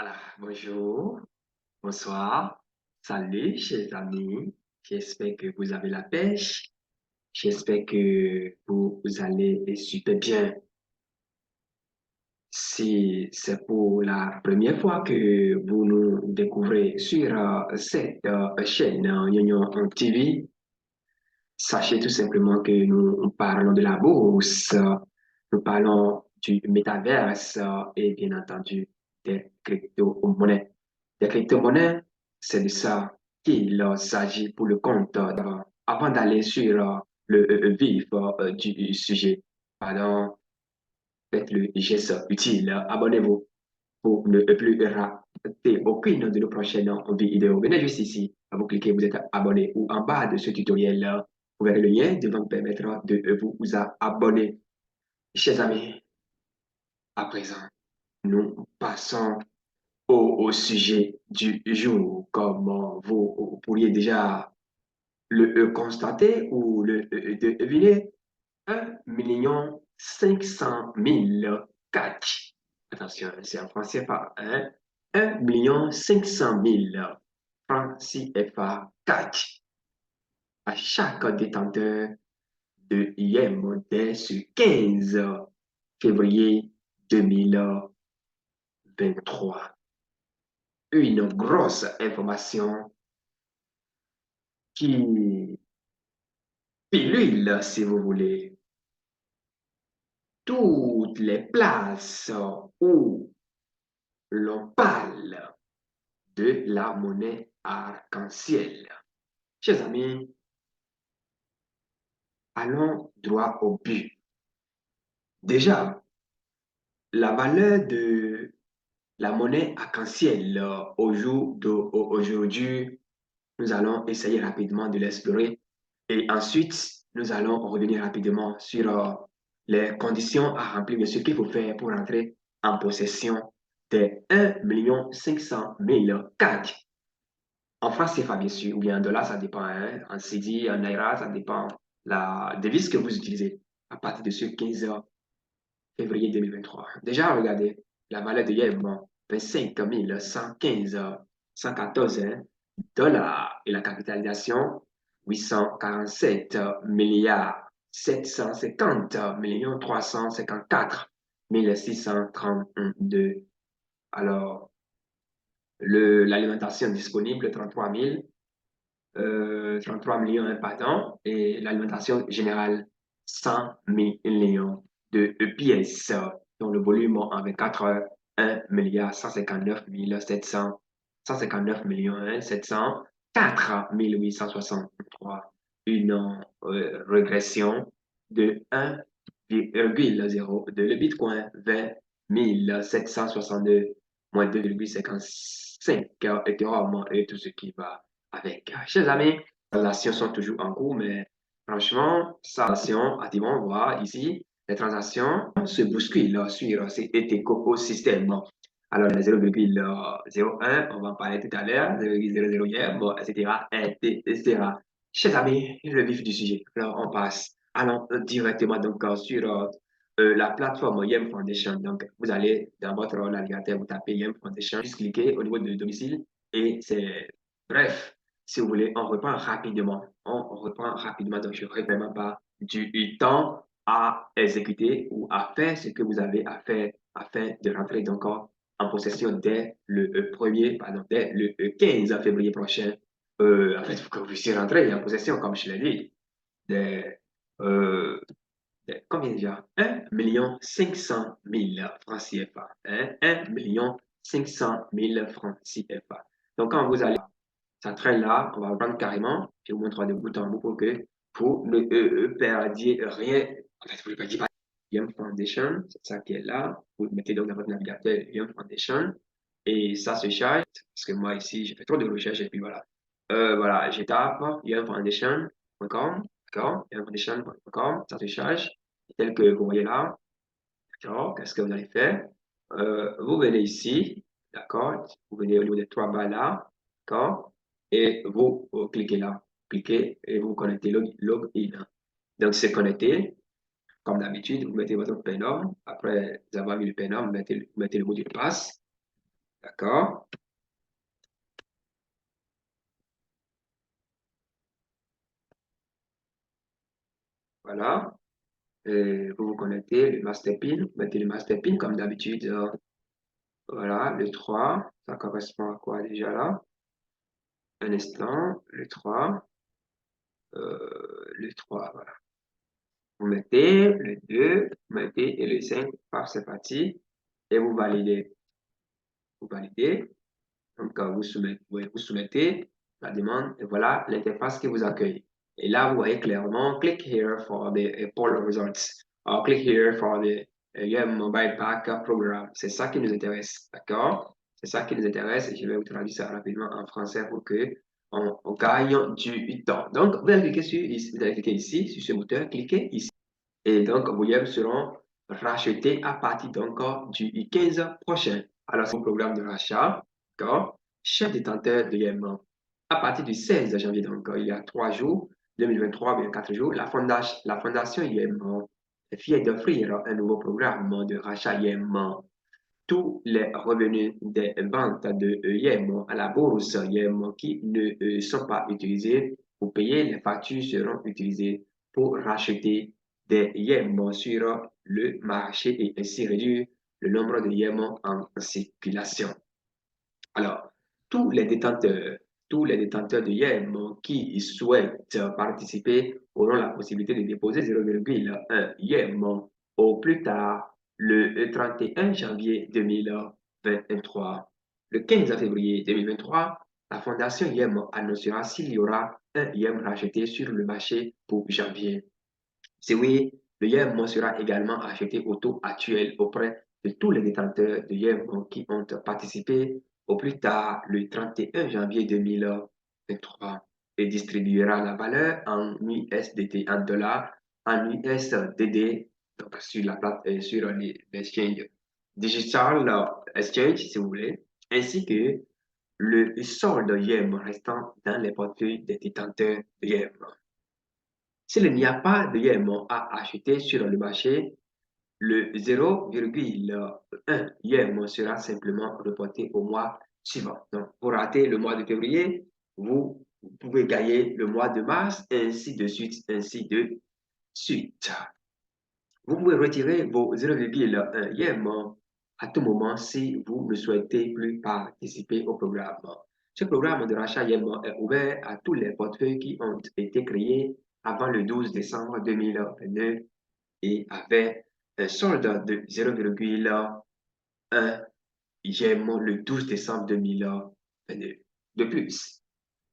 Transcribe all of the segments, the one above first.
Alors, bonjour, bonsoir, salut, chers amis. J'espère que vous avez la pêche. J'espère que vous allez super bien. Si c'est pour la première fois que vous nous découvrez sur cette chaîne Union TV, sachez tout simplement que nous parlons de la bourse, nous parlons du métaverse et bien entendu des crypto-monnaies. Des crypto-monnaies, c'est de ça qu'il s'agit pour le compte. Avant d'aller sur le vif du sujet, pardon, faites le geste utile, abonnez-vous pour ne plus rater aucune de nos prochaines vidéos. Venez juste ici, vous cliquez, vous êtes abonné ou en bas de ce tutoriel, vous verrez le lien devant vous permettre de vous abonner. Chers amis, à présent, nous passons au sujet du jour. Comme vous pourriez déjà le constater ou le deviner, 1 500 000 CAC. Attention, c'est en franc CFA. 1 500 000 francs CFA CAC à chaque détenteur de IM dès ce 15 février 2023. Une grosse information qui pilule, si vous voulez, toutes les places où l'on parle de la monnaie arc-en-ciel. Chers amis, allons droit au but. Déjà, la valeur de la monnaie arc-en-ciel au jour d'aujourd'hui, nous allons essayer rapidement de l'explorer et ensuite, nous allons revenir rapidement sur les conditions à remplir, mais ce qu'il faut faire pour entrer en possession des 1 500 000 CAC. En francs CFA, bien sûr, ou bien en dollars, ça dépend. Hein. En CD, en Naira, ça dépend. La devise que vous utilisez à partir de ce 15 février 2023. Déjà, regardez, la valeur de hier, bon, 25 115, 114 hein, dollars et la capitalisation, 847 milliards 750 millions 354 632. Alors, l'alimentation disponible, 33 millions, pardon, et l'alimentation générale, 100 millions de pièces, dont le volume en 24 heures, 1 milliard 159 700, 159 millions 704 863, une régression de 1,0 de le Bitcoin vers 1762, moins 2,55 Ethereum et tout ce qui va avec. Chers amis, les transactions sont toujours en cours, mais franchement, ça, on voit ici, les transactions se bousculent sur cet écosystème. Alors, le 0,01, on va en parler tout à l'heure, 0,00 hier, bon, etc., etc. Chers amis, le vif du sujet. Alors, on passe. Allons directement donc sur la plateforme Yem Foundation. Donc, vous allez dans votre navigateur, vous tapez Yem Foundation, juste cliquez au niveau de domicile et c'est bref. Si vous voulez, on reprend rapidement. On reprend rapidement. Donc, je n'aurai vraiment pas du temps à exécuter ou à faire ce que vous avez à faire afin de rentrer donc en possession dès le premier, pardon, dès le 15 février prochain. En fait, il faut que vous puissiez rentrer en possession, comme je l'ai dit, des, euh, combien déjà? 1 500 000 francs CFA. Hein? 1 500 000 francs CFA. Donc, quand vous allez, ça traîne là, on va prendre carrément, je vous montre de bout en bout pour que vous ne perdiez rien. En fait, vous ne perdiez pas. Young Foundation, c'est ça qui est là. Vous mettez donc dans votre navigateur Young Foundation et ça se charge. Parce que moi ici, j'ai fait trop de recherches et puis voilà. Voilà, je tape youngfoundation.com, d'accord? Youngfoundation.com, ça se charge tel que vous voyez là. D'accord? Qu'est-ce que vous allez faire? Vous venez ici, d'accord? Vous venez au niveau des trois barres là, d'accord? Et vous cliquez là, cliquez et vous connectez login. Donc, c'est connecté. Comme d'habitude, vous mettez votre prénom. Après avoir mis le prénom, vous mettez le mot de passe. D'accord? Voilà. Vous vous connectez, le master pin, vous mettez le master pin comme d'habitude. Voilà, le 3, ça correspond à quoi déjà là? Un instant, le 3, voilà. Vous mettez le 2, vous mettez et le 5, paf, c'est parti. Et vous validez. Vous validez. Donc, vous soumettez la demande et voilà l'interface qui vous accueille. Et là, vous voyez clairement, click here for the poll results. Or, click here for the mobile backup program. C'est ça qui nous intéresse, d'accord? C'est ça qui nous intéresse et je vais vous traduire ça rapidement en français pour que on gagne du temps. Donc, vous allez cliquer vous allez cliquer ici, sur ce moteur, cliquez ici. Et donc, vos yeux seront rachetés à partir donc du 15 prochain. Alors, c'est un programme de rachat, d'accord? Chef détenteur de YEM. À partir du 16 janvier, donc, il y a 3 jours, 2023, bien 4 jours, la fondation YEM est fière d'offrir un nouveau programme de rachat YEM. Tous les revenus des ventes de YEM à la bourse YEM qui ne sont pas utilisés pour payer les factures seront utilisés pour racheter des YEM sur le marché et ainsi réduire le nombre de YEM en circulation. Alors, tous les détenteurs, tous les détenteurs de YEM qui souhaitent participer auront la possibilité de déposer 0,1 YEM au plus tard le 31 janvier 2023. Le 15 février 2023, la Fondation YEM annoncera s'il y aura un YEM racheté sur le marché pour janvier. Si oui, le YEM sera également acheté au taux actuel auprès de tous les détenteurs de YEM qui ont participé au plus tard le 31 janvier 2023 et distribuera la valeur en USDT, en dollars, en USDD, donc sur la plate, sur l'exchange Digital Exchange, si vous voulez, ainsi que le solde YEM restant dans les portefeuilles des détenteurs de YEM. S'il n'y a pas de YEM à acheter sur le marché, le 0,1 YEM sera simplement reporté au mois suivant. Donc, pour rater le mois de février, vous pouvez gagner le mois de mars, ainsi de suite, ainsi de suite. Vous pouvez retirer vos 0,1 YEM à tout moment si vous ne souhaitez plus participer au programme. Ce programme de rachat YEM est ouvert à tous les portefeuilles qui ont été créés avant le 12 décembre 2022 et avait un solde de 0,1 YEM le 12 décembre 2022. De plus,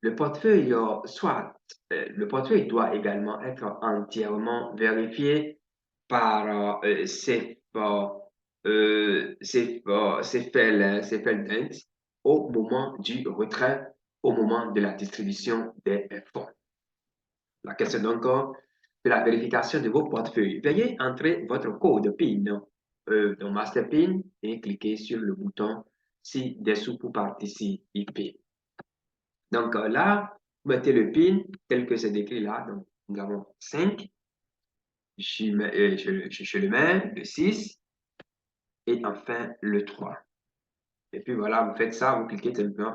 le portefeuille doit également être entièrement vérifié par CFL au moment du retrait, au moment de la distribution des fonds. La question donc de la vérification de vos portefeuilles. Veuillez entrer votre code PIN dans Master PIN et cliquez sur le bouton ci-dessous pour participer. Donc là, vous mettez le PIN tel que c'est décrit là. Donc, nous avons 5. Je le mets, le 6 et enfin le 3. Et puis voilà, vous faites ça, vous cliquez simplement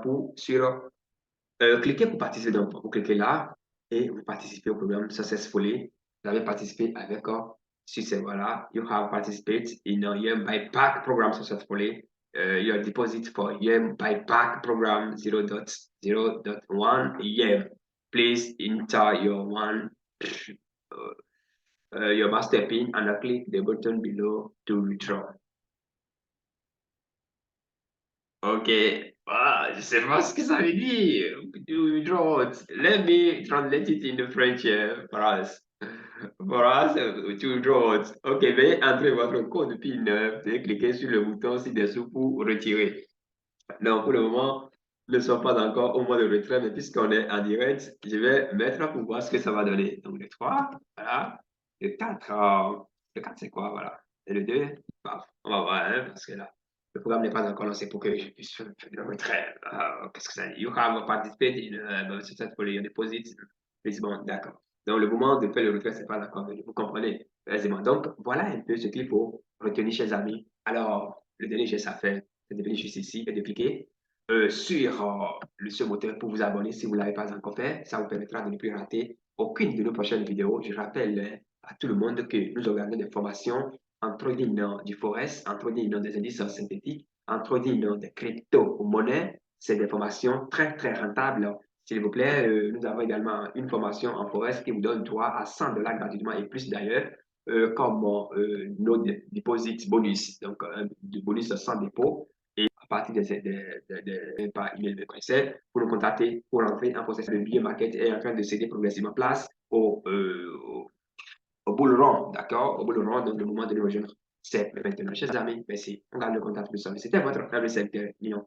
cliquez pour participer. Donc, vous cliquez là et vous participez au programme Successfully. Vous avez participé avec, si c'est voilà, you have participated in a YEM buyback program successfully. Your deposit for YEM buyback program 0.0.1 YEM. Please enter your master PIN and click the button below to withdraw. Ok, je sais pas ce que ça veut dire. Withdraw. Let me translate it in the French for us. For us, to withdraw. Ok, veuillez entrer votre code PIN. Veuillez cliquer sur le bouton ci-dessous pour retirer. Donc, pour le moment, nous ne sommes pas encore au mois de retrait, mais puisqu'on est en direct, je vais mettre pour voir ce que ça va donner. Donc, le 3, voilà. Le 4, le 4 c'est quoi, voilà. Et le 2, paf, on va voir, hein, parce que là, le programme n'est pas encore lancé pour que je puisse faire le retrait. Qu'est-ce que ça dit? You have participated in successfully deposit. C'est bon, d'accord. Donc, le moment de faire le retrait, c'est pas encore venu. Vous comprenez aisément. Donc, voilà un peu ce qu'il faut retenir, chers amis. Alors, le dernier geste à faire, de venir juste ici et de cliquer sur ce moteur pour vous abonner si vous ne l'avez pas encore fait. Ça vous permettra de ne plus rater aucune de nos prochaines vidéos. Je rappelle à tout le monde que nous organisons des formations en trading du forex, en trading des indices synthétiques, en trading des crypto-monnaies. C'est des formations très, très rentables. S'il vous plaît, nous avons également une formation en forex qui vous donne droit à 100 dollars gratuitement et plus d'ailleurs, comme nos deposits bonus, donc du bonus sans dépôt. Et à partir par email de conseil, pour nous contacter pour entrer en processus de billet market est en train de céder progressivement place au bull run, d'accord? Au bull run, donc le moment de nous rejoindre, c'est maintenant. Chers amis, merci. On garde le contact plus. C'était votre frère de secteur, Lyon.